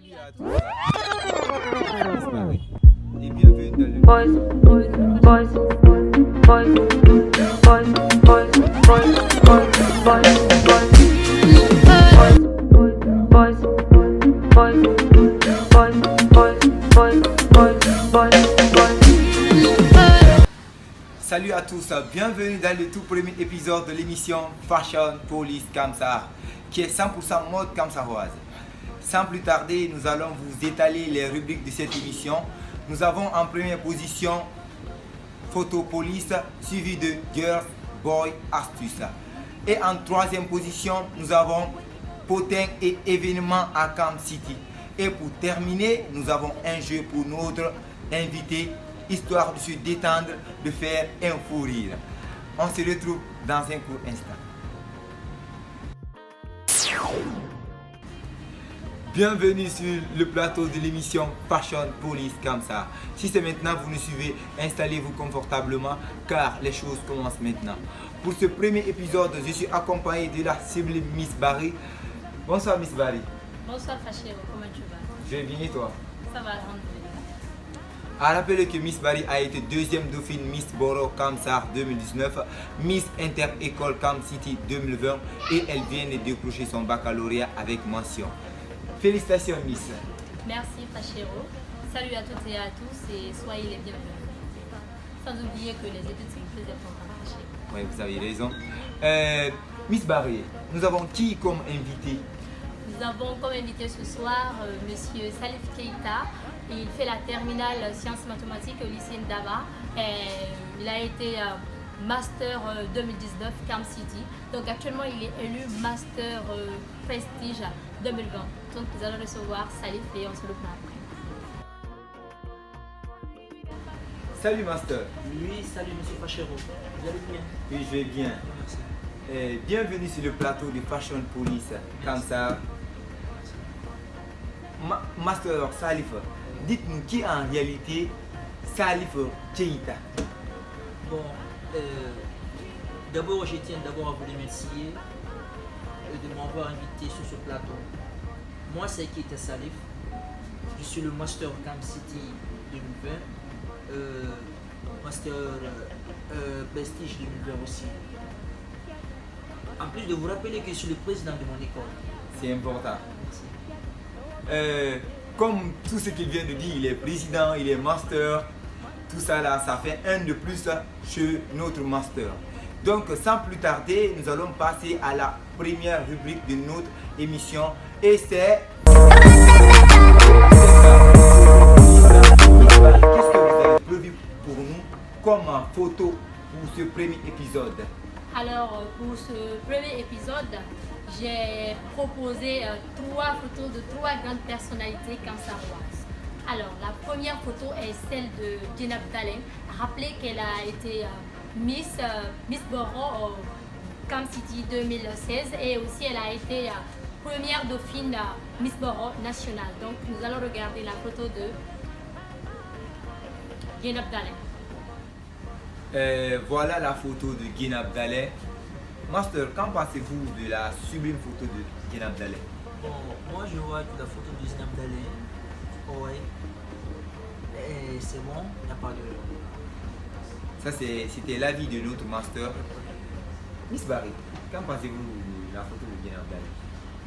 Salut à tous. Et bienvenue dans le Boys, boys, boys, boys, boys, boys, boys, Salut à tous, bienvenue dans le tout premier épisode de l'émission Fashion Police Kamsar, qui est 100% mode kamsaroise. Sans plus tarder, nous allons vous étaler les rubriques de cette émission. Nous avons en première position Photo Police, suivi de Girls, Boy, Astuce. Et en troisième position, nous avons Potin et événements à Camp City. Et pour terminer, nous avons un jeu pour notre invité, histoire de se détendre, de faire un fou rire. On se retrouve dans un court instant. Bienvenue sur le plateau de l'émission Fashion Police Kamsar. Si c'est maintenant vous nous suivez, installez-vous confortablement car les choses commencent maintenant. Pour ce premier épisode, je suis accompagné de la sublime Miss Barry. Bonsoir Miss Barry. Bonsoir Fachero, comment tu vas? Je vais bien et toi? Ça va, alhamdoulilah. À rappeler que Miss Barry a été deuxième dauphine Miss Borough Kamsar 2019, Miss Inter-École Camp City 2020 et elle vient de décrocher son baccalauréat avec mention. Félicitations Miss. Merci Fachero. Salut à toutes et à tous et soyez les bienvenus. Sans oublier que les études c'est plus important Fachero. Oui, vous avez raison. Miss Barry, nous avons qui comme invité? Nous avons comme invité ce soir Monsieur Salif Keita. Il fait la terminale sciences mathématiques au lycée Ndaba. Il a été Master 2019 Camp City. Donc actuellement il est élu Master Prestige 2020. Donc nous allons recevoir Salif et on se retrouve après. Salut Master. Oui, salut Monsieur Fachero. Vous allez bien? Oui, je vais bien. Merci. Bienvenue sur le plateau de Fashion Police Kamsar. Master Salif, dites-nous qui est en réalité Salif Keita? Bon, d'abord je tiens à vous remercier de m'avoir invité sur ce plateau. Moi c'est Keita Salif. Je suis le Master Camp City 2020. Master Prestige 2020 aussi. En plus de vous rappeler que je suis le président de mon école. C'est important. Merci. Comme tout ce qu'il vient de dire, il est président, il est master, tout ça là, ça fait un de plus chez notre master. Donc sans plus tarder, nous allons passer à la première rubrique de notre émission et c'est... Qu'est-ce que vous avez prévu pour nous comme photo pour ce premier épisode? Alors pour ce premier épisode, j'ai proposé 3 photos de 3 grandes personnalités kamsaroises. Alors la première photo est celle de Jenab Dalen. Rappelez qu'elle a été Miss Borough Camp City 2016 et aussi elle a été première dauphine Miss Borough nationale. Donc nous allons regarder la photo de Jenab Dalen. Voilà la photo de Guinab Dalé. Master, qu'en pensez-vous de la sublime photo de Guinab Dalé? Bon, moi je vois la photo de Zinab Dalé. Ouais. Et c'est bon, il n'y a pas de... Ça c'était l'avis de notre master. Miss Barry, qu'en pensez-vous de la photo de Guinab Dalé?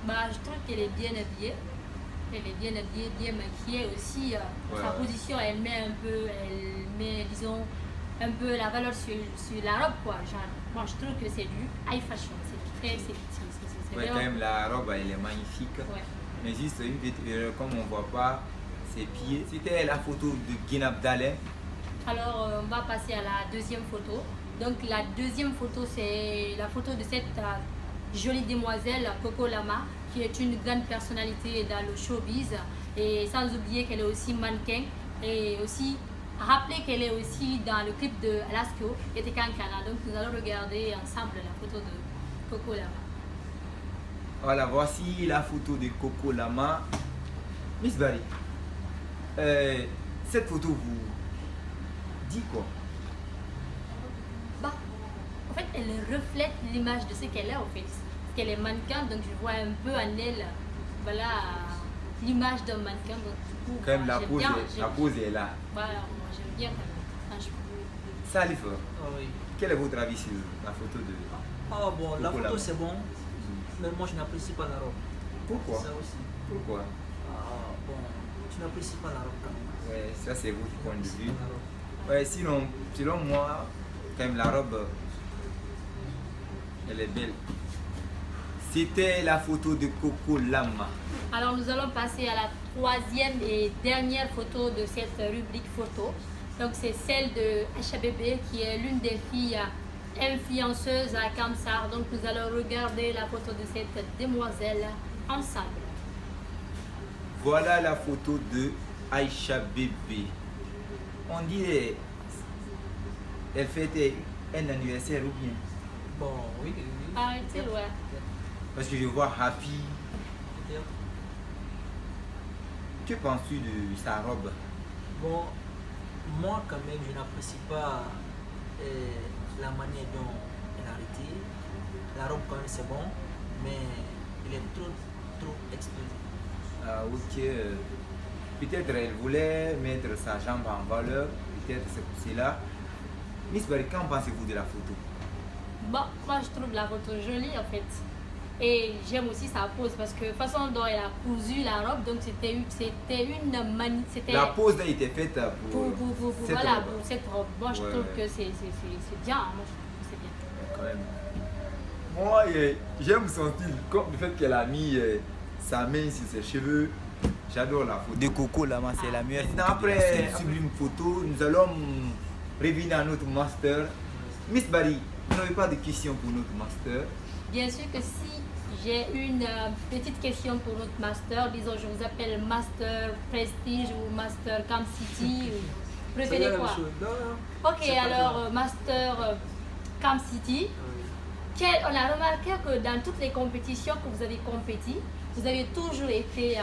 Bah, je trouve qu'elle est bien habillée. Elle est bien habillée, bien maquillée aussi. Sa position, elle met, disons, un peu la valeur sur la robe, quoi. Genre, moi, je trouve que c'est du high fashion. C'est très sexy. Ouais, quand même, la robe, elle est magnifique. Ouais. Mais juste une petite erreur, comme on ne voit pas ses pieds. C'était la photo de Guinab Dalé. Alors, on va passer à la deuxième photo. Donc, la deuxième photo, c'est la photo de cette jolie demoiselle, Coco Lama, qui est une grande personnalité dans le showbiz. Et sans oublier qu'elle est aussi mannequin. Et aussi, rappelez qu'elle est aussi dans le clip de Alasko et Tekankana. Donc, nous allons regarder ensemble la photo de Coco Lama. Voilà, voici la photo de Coco Lama. Miss Barry, cette photo vous dit quoi? Bah, en fait, elle reflète l'image de ce qu'elle est en fait. Parce qu'elle est mannequin, donc je vois un peu en elle, voilà, l'image d'un mannequin. Donc, du coup, Quand même, moi, la pose est là. Voilà, moi j'aime bien quand même. Quand je peux. Salif, Ah oui. quel est votre avis sur la photo de... Ah bon, la Coco photo Lama. c'est bon, mais moi je n'apprécie pas la robe. Pourquoi? Ça aussi. Pourquoi? Ah bon, tu n'apprécies pas la robe quand même. Ouais, ça c'est votre point de Tu vue. n'apprécies pas la robe. Ouais, sinon, selon moi, quand même la robe, elle est belle. C'était la photo de Coco Lama. Alors nous allons passer à la troisième et dernière photo de cette rubrique photo. Donc c'est celle de HBB qui est l'une des filles influenceuses à Kamsar. Donc nous allons regarder la photo de cette demoiselle ensemble. Voilà la photo de Aïcha Bébé. On dirait elle fêtait un anniversaire ou bien? Bon, oui, oui. Arrêtez, ouais. Parce que je vois Happy. Peut-être. Que penses-tu de sa robe? Bon, moi quand même, je n'apprécie pas la manière dont elle a arrêté. La robe quand même c'est bon, mais elle est trop explosive. Ah, ok. Peut-être elle voulait mettre sa jambe en valeur. Peut-être c'est pour cela. Miss Barry, qu'en pensez-vous de la photo? Bon, moi je trouve la photo jolie en fait. Et j'aime aussi sa pose parce que la façon dont elle a cousu la robe, donc c'était une La pose a été faite pour, cette voilà, robe. pour cette robe. Moi je Ouais, trouve ouais. que c'est bien. Moi je trouve que c'est bien. Quand même. Moi, j'aime son style. Comme le fait qu'elle a mis sa main sur ses cheveux. J'adore la photo. De Coco Lama, c'est la meilleure photo. Après cette sublime photo, nous allons revenir à notre master. Miss Barry, vous n'avez pas de questions pour notre master? Bien sûr que si j'ai une petite question pour notre master, disons je vous appelle Master Prestige ou Master Camp City, ou vous C'est préférez la quoi? même chose. Non, non. Ok, C'est pas alors grave. Master Camp City. Oui. On a remarqué que dans toutes les compétitions que vous avez compéti, vous avez toujours été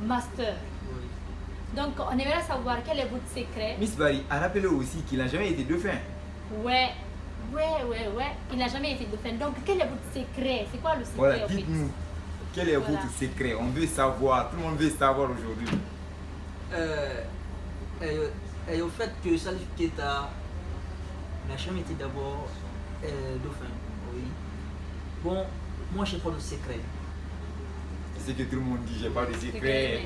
master. Oui. Donc on aimerait savoir quel est votre secret. Miss Barry, rappelez aussi qu'il n'a jamais été dauphin. Ouais. Il n'a jamais été dauphin. Donc quel est votre secret? C'est quoi le secret Voilà, en fait? dites-nous, quel est Voilà. votre secret? On veut savoir, tout le monde veut savoir aujourd'hui. Et au fait que Salif Keita n'a jamais été d'abord dauphin. Oui. Bon, moi je n'ai pas de secret. C'est ce que tout le monde dit, j'ai pas de secret.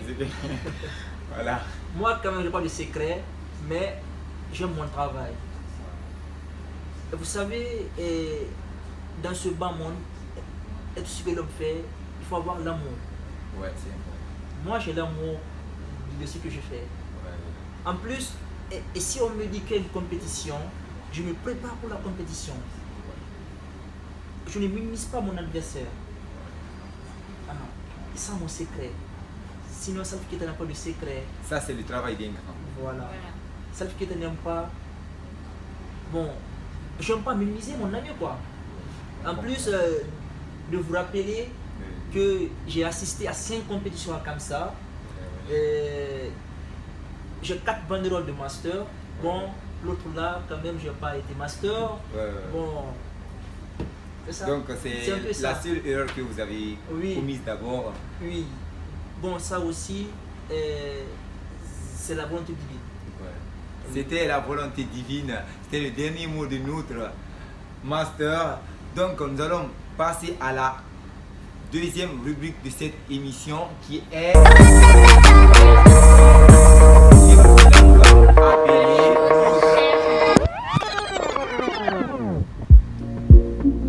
Voilà. Moi quand même, je n'ai pas de secret, mais j'aime mon travail. Et vous savez, dans ce bas monde, et tout ce que l'homme fait, il faut avoir l'amour. Ouais, c'est important. Moi j'ai l'amour de ce que je fais. En plus, et si on me dit qu'il y a une compétition, je me prépare pour la compétition. Je ne minimise pas mon adversaire. Ah, c'est ça mon secret. Sinon, Salif Keita n'a pas de secret. Ça, c'est le travail d'un grand. Voilà. Voilà. Salif Keita n'aime pas. Bon, je n'aime pas minimiser mon ami quoi. En plus, de vous rappeler que j'ai assisté à 5 compétitions à Kamsa. J'ai 4 banderoles de master. Bon, l'autre là, quand même, je n'ai pas été master. Bon, c'est ça. Donc, un peu c'est la ça. seule erreur que vous avez Oui. commise d'abord. Oui. Bon, ça aussi, c'est la volonté divine. C'était la volonté divine. C'était le dernier mot de notre master. Donc, nous allons passer à la deuxième rubrique de cette émission qui est...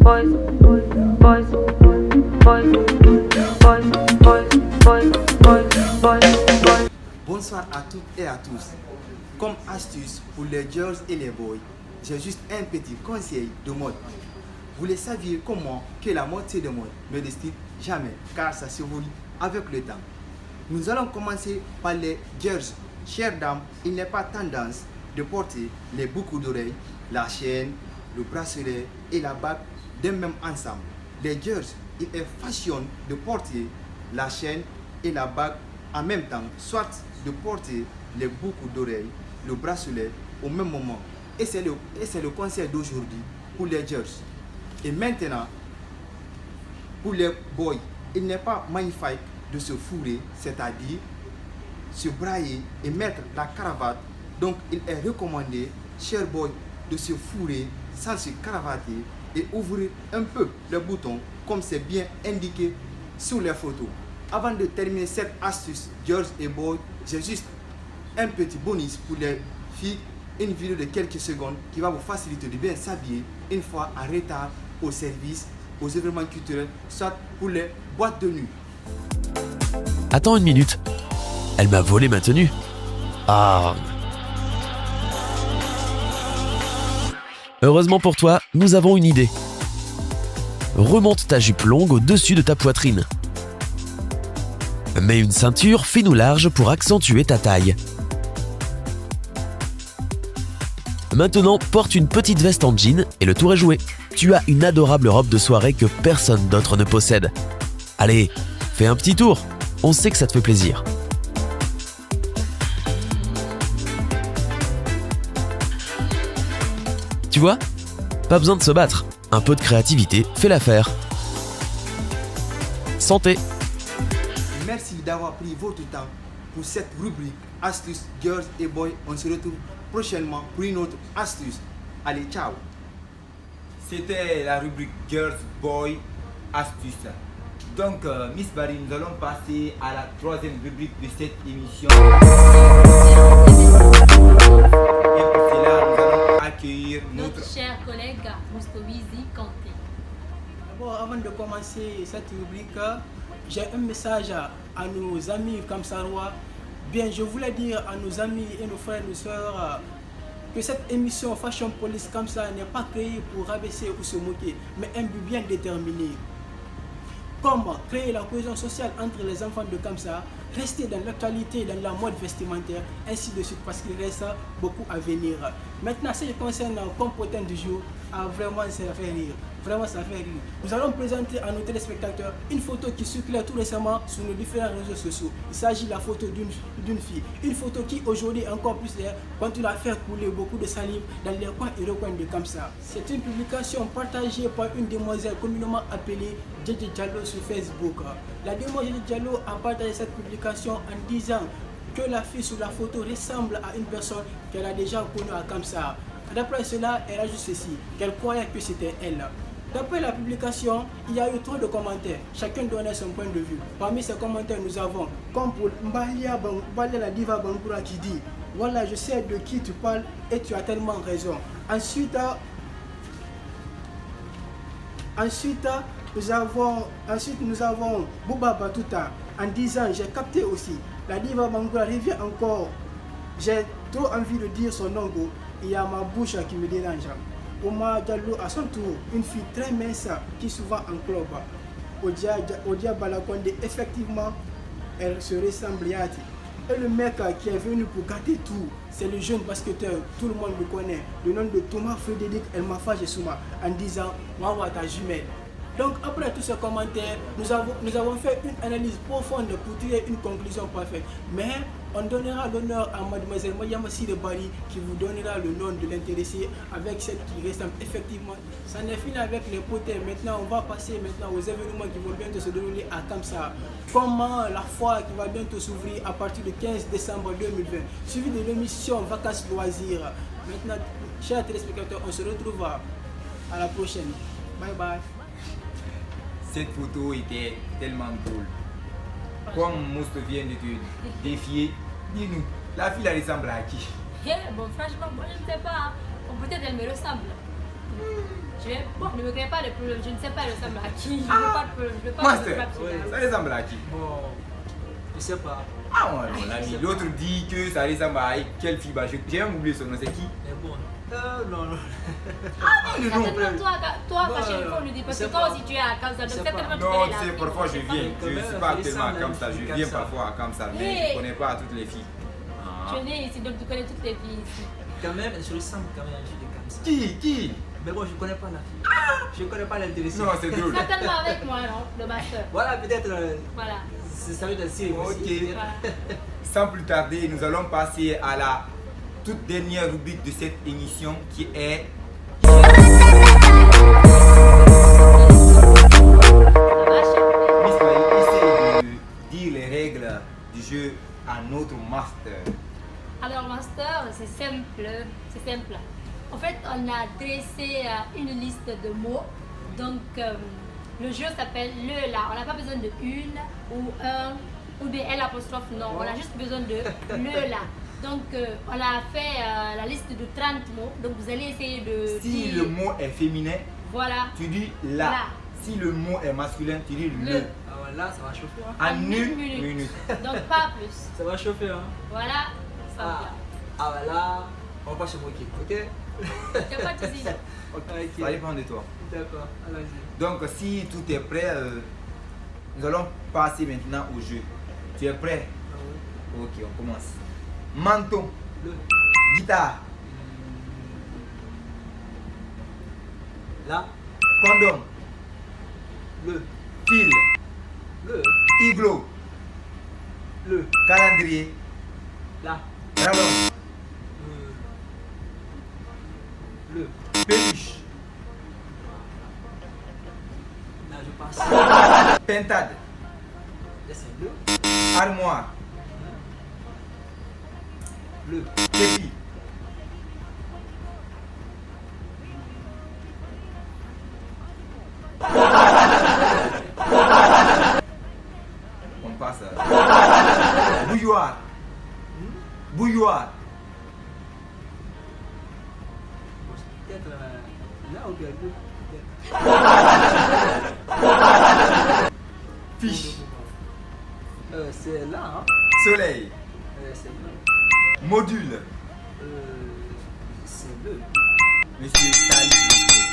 Boys, boys, boys, boys, boys, boys, boys. Bonsoir à toutes et à tous. Comme astuce pour les girls et les boys, j'ai juste un petit conseil de mode. Vous le saviez comment que la mode c'est de mode, mais le style jamais, car ça s'évolue avec le temps. Nous allons commencer par les girls. Chères dames, il n'est pas tendance de porter les boucles d'oreilles, la chaîne, le bracelet et la bague d'un même ensemble. Les girls, il est fashion de porter la chaîne et la bague en même temps, soit de porter les boucles d'oreilles, le bracelet au même moment. Et c'est le conseil d'aujourd'hui pour les girls. Et maintenant, pour les boys, il n'est pas magnifique de se fourrer, c'est-à-dire se brailler et mettre la cravate. Donc il est recommandé, cher boy, de se fourrer sans se cravater et ouvrir un peu le bouton comme c'est bien indiqué sur les photos. Avant de terminer cette astuce, girls et boys, j'ai juste un petit bonus pour les filles, une vidéo de quelques secondes qui va vous faciliter de bien s'habiller une fois en retard au service, aux événements culturels, soit pour les boîtes de nuit. Attends une minute. Elle m'a volé ma tenue. Ah. Heureusement pour toi, nous avons une idée. Remonte ta jupe longue au-dessus de ta poitrine. Mets une ceinture fine ou large pour accentuer ta taille. Maintenant, porte une petite veste en jean et le tour est joué. Tu as une adorable robe de soirée que personne d'autre ne possède. Allez, fais un petit tour. On sait que ça te fait plaisir. Tu vois ? Pas besoin de se battre. Un peu de créativité fait l'affaire. Santé! Merci d'avoir pris votre temps pour cette rubrique Astuces Girls et Boys. On se retrouve prochainement pour une autre astuce. Allez, ciao! C'était la rubrique Girls, Boys, Astuces. Donc, Miss Barry, nous allons passer à la troisième rubrique de cette émission. Et pour cela, nous allons accueillir Notre cher collègue Moustowizi Kanté. D'abord, avant de commencer cette rubrique, j'ai un message à nos amis Kamsarois. Bien, je voulais dire à nos amis et nos frères et nos sœurs que cette émission Fashion Police comme ça n'est pas créée pour rabaisser ou se moquer, mais un but bien déterminé. Comment créer la cohésion sociale entre les enfants de Kamsa, rester dans l'actualité, dans la mode vestimentaire, ainsi de suite, parce qu'il reste beaucoup à venir. Maintenant, ce qui concerne le compotant du jour, vraiment ça fait rire. Vraiment ça fait rire. Nous allons présenter à nos téléspectateurs une photo qui circulait tout récemment sur nos différents réseaux sociaux. Il s'agit de la photo d'une fille. Une photo qui aujourd'hui encore plus continue à faire couler beaucoup de salive dans les coins et recoins de Kamsa. C'est une publication partagée par une demoiselle communément appelée Djedje Diallo sur Facebook. La demoiselle Diallo a partagé cette publication en disant que la fille sur la photo ressemble à une personne qu'elle a déjà connue à Kamsa. D'après cela, elle a juste ceci, qu'elle croyait que c'était elle. D'après la publication, il y a eu trop de commentaires. Chacun donnait son point de vue. Parmi ces commentaires, nous avons, comme pour Mbalia la diva Bangura qui dit « Voilà, je sais de qui tu parles et tu as tellement raison. » Ensuite, nous avons Bouba Batuta en disant « J'ai capté aussi. La diva Bangura revient encore. J'ai trop envie de dire son nom. Il y a ma bouche qui me dérange. » Ouma Diallo à son tour, une fille très mince qui souvent en club. Odia Balakonde, effectivement, elle se ressemble Yati. Et le mec qui est venu pour gâter tout, c'est le jeune basketteur, tout le monde le connaît, le nom de Thomas Frédéric El Mafage Souma, en disant Wawa ta jumelle. Donc après tous ces commentaires, nous avons fait une analyse profonde pour tirer une conclusion parfaite. Mais on donnera l'honneur à mademoiselle Mayama Sidebari qui vous donnera le nom de l'intéressé avec celle qui ressemble effectivement. Ça n'est fini avec les potins. Maintenant, on va passer aux événements qui vont bientôt se dérouler à Kamsa. Comment la foire qui va bientôt s'ouvrir à partir du 15 décembre 2020, suivi de l'émission Vacances Loisirs. Maintenant, chers téléspectateurs, on se retrouve à la prochaine. Bye bye. Cette photo était tellement drôle. Comme Mousto vient de te défier, dis-nous, la fille elle ressemble à qui? Bon, franchement, moi je ne sais pas. Peut-être elle me ressemble. Ne me crée pas de problème. Je ne sais pas elle ressemble à qui. Je ne veux pas de problème. Je veux pas de Ça ressemble à qui? Bon, je sais pas. Ah ouais, mon ami. L'autre dit que ça ressemble à quelle fille? J'ai même oublié son nom, c'est qui? Mais bon, non. Toi, Fashion, il faut le dire. Parce que toi aussi tu es à Kamsa. Donc certainement tu Non, connais tu la sais, fille. parfois je viens. Je ne suis pas actuellement à Kamsa. Je viens parfois à Kamsa, mais je ne connais pas toutes les filles. Tu es né ici, donc tu connais toutes les filles ici. Quand même, je ressemble quand même à une fille de Kamsa. Qui? Mais bon, je connais pas la fille. Je connais pas l'intéressé. Non, c'est drôle. Certainement avec moi, non? Le master. Voilà, peut-être. Voilà. Ça veut dire Ok. Voilà. Sans plus tarder, nous allons passer à la toute dernière rubrique de cette émission qui est Miss Marie, essaye de dire du jeu à notre master. Alors, master, c'est simple. En fait, on a dressé une liste de mots. Donc, le jeu s'appelle le la. On n'a pas besoin de une ou un ou des L apostrophe, non. On a juste besoin de le la. Donc, on a fait la liste de 30 mots. Donc, vous allez essayer de Si dire... le mot est féminin, Voilà. tu dis la. La. Si le mot est masculin, tu dis le. Ah ouais, là, ça va chauffer. Hein. En En une une minute. minute. Donc, pas plus. Ça va chauffer. Hein. Voilà. Ça Ah, ah bah là, on va pas se moquer, ok? va. Il n'y a pas de souci. Ok. Ça dépend de toi. D'accord, allons-y. Donc, si tout est prêt, nous allons passer maintenant au jeu. Tu es prêt? Ah ouais. Ok, on commence. Menton, Le, guitare, là, condom, le, fil, iglo, le, calendrier, là, rallonge, le, peluche, là, je passe. pentade, Là, c'est le, armoire, le, képi, on passe à bouilloire, bouilloire, bon, c'est peut-être là ou bien le, peut-être. fiche, C'est là, hein? soleil, C'est le, module. c'est le. Monsieur Sali,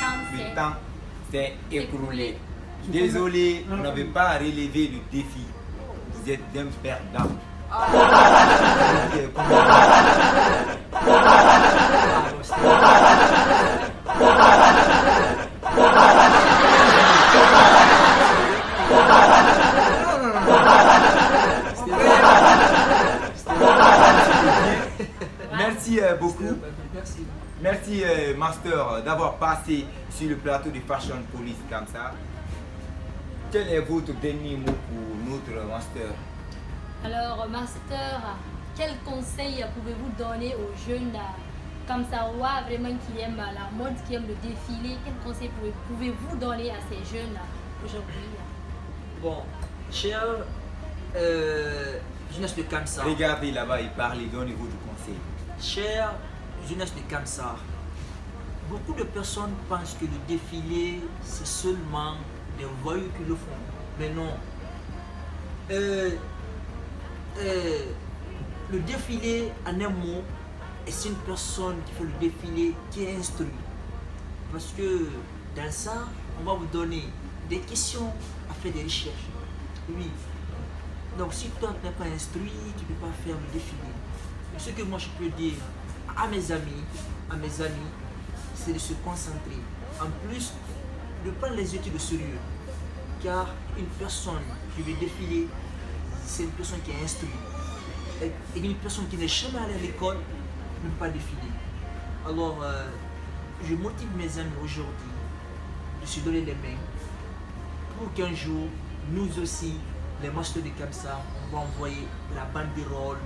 Temps, le c'est- temps s'est écoulé. écoulé. Désolé, vous n'avez pas relevé le défi. Vous êtes d'un perdant. Ah, bon, Merci beaucoup. Merci. Merci Master d'avoir passé sur le plateau de Fashion Police comme ça. Quel est votre dernier mot pour notre Master? Alors, master, quel conseil pouvez-vous donner aux jeunes Kamsarois vraiment qui aiment la mode, qui aiment le défilé? Quel conseil pouvez-vous donner à ces jeunes aujourd'hui? Bon, cher jeunesse de Kamsar, Regardez là-bas et parlez, donnez votre conseil. cher jeunesse de Kamsar, beaucoup de personnes pensent que le défilé c'est seulement des voyous qui le font. Mais non. Le défilé en un mot, c'est une personne qui fait le défilé qui est instruite. Parce que dans ça, on va vous donner des questions à faire des recherches. Oui. Donc si toi tu n'es pas instruit, tu ne peux pas faire le défilé. Mais ce que moi je peux dire à mes amis, c'est de se concentrer. En plus, de prendre les études au sérieux. Car une personne qui veut défiler, c'est une personne qui est instruite. Et une personne qui n'est jamais allée à l'école ne peut pas défiler. Alors, je motive mes amis aujourd'hui de se donner les mains pour qu'un jour, nous aussi, les masters de Kamsa, on va envoyer la banderole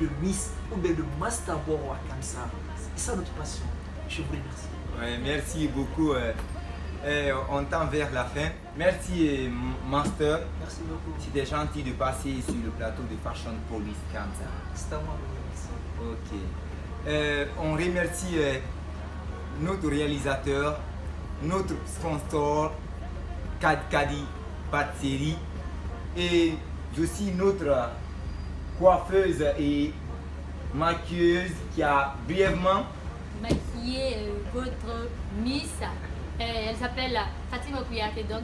de Miss ou bien de Master Boro à Kamsa. C'est ça notre passion. Je vous remercie. Ouais, merci beaucoup. On tend vers la fin. Merci Master. Merci beaucoup. C'était gentil de passer sur le plateau de Fashion Police comme ça. C'est à moi de vous remercier. Ok. On remercie notre réalisateur, notre sponsor, Kadi Patseri, et aussi notre coiffeuse et maquilleuse qui a brièvement Maquiller votre Miss. Elle s'appelle Fatima Kouyaté, donc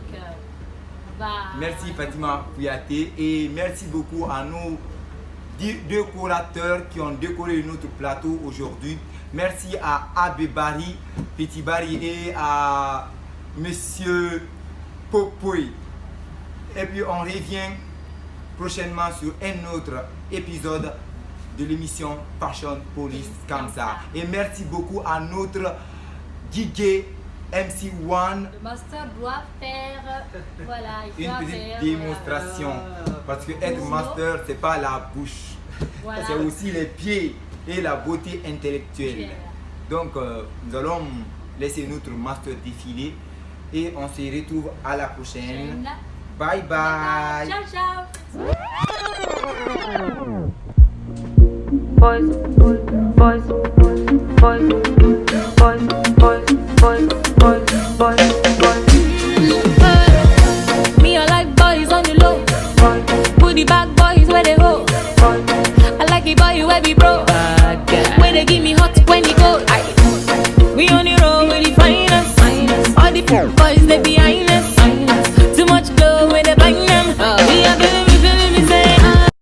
Merci Fatima Kouyaté et merci beaucoup à nos décorateurs qui ont décoré notre plateau aujourd'hui. Merci à Abbé Barry, Petit Barry et à Monsieur Popoy. Et puis on revient prochainement sur un autre épisode de l'émission Fashion Police comme ça. Et merci beaucoup à notre Guigué MC1 Le master doit faire, voilà, il une doit petite faire, démonstration. Parce que être master, c'est pas la bouche. voilà. C'est aussi les pieds et la beauté intellectuelle. Donc, nous allons laisser notre master défiler et on se retrouve à la prochaine. Bye bye. Ciao, ciao. Boys, boys, boys, boys, boys, boys, boys.